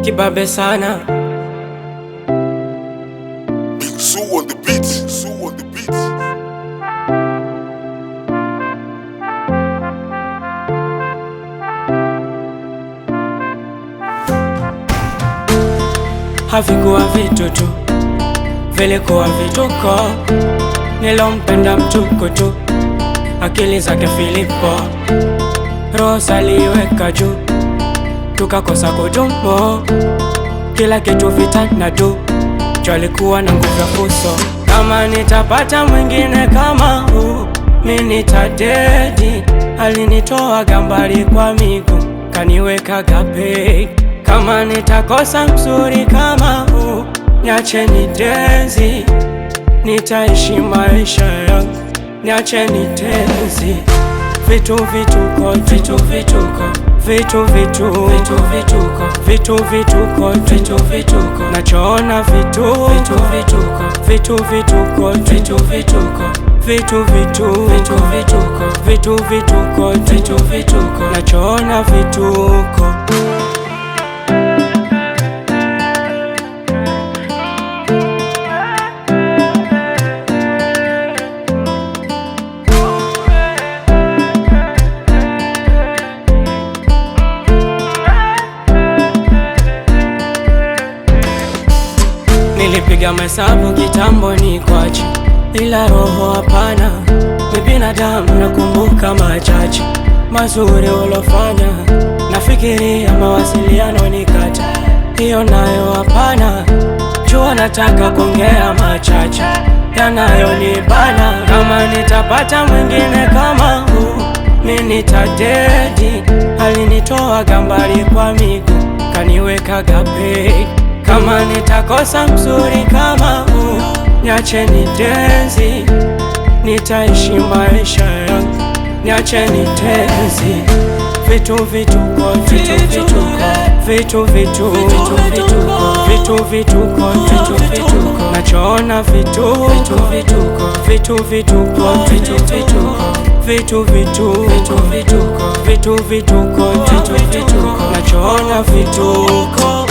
kibabe sana. Big Zoo on the beat. Zoo on the beat. Havikuwa vitu tu, vilikuwa vituko. Nilompenda mtukutu, akili zake Filipo. Roho aliweka juu, tukakosa kudumu. Kila kitu vitana tu, juu alikuwa na nguvu ya fuso. Kama nitapata mwingine kama huu, mimi nitadedi. Alinitoa gambari kwa miguu, kaniweka gapegi. Kama nitakosa mzuri kama huu, niache nitenzi. Nitaishi maisha yangu, niache nitenzi. Vitu vituko, vitu vituko, vitu vitu, vitu vituko, vitu vituko, vitu vituko. Nachoona vitu, vitu vituko, vitu vituko, vitu vituko, vitu vitu, vitu vituko, vitu vituko, vitu vituko. Nachoona vituko. Nilipiga mahesabu kitambo ni kwachi, ila roho hapana. Ni binadamu nakumbuka machache mazuri ulofanya. Nafikiria mawasiliano ni kata, hiyo nayo hapana. Jua nataka kuongea machache yanayonibana. Kama nitapata mwingine kama huu, mimi nitadedi. Alinitoa gambari kwa miguu, kaniweka gapegi. Kama nitakosa mzuri kama huu, niache nitenzi. Nitaishi maisha yangu, niache nitenzi. Vitu vituko, vitu vituko, vitu vitu, vitu vituko, vitu vituko, vitu vituko. Nachoona vitu, vitu vituko, vitu vituko, vitu vituko, vitu vitu, vitu vituko, vitu vituko, vitu vituko. Nachoona vituko.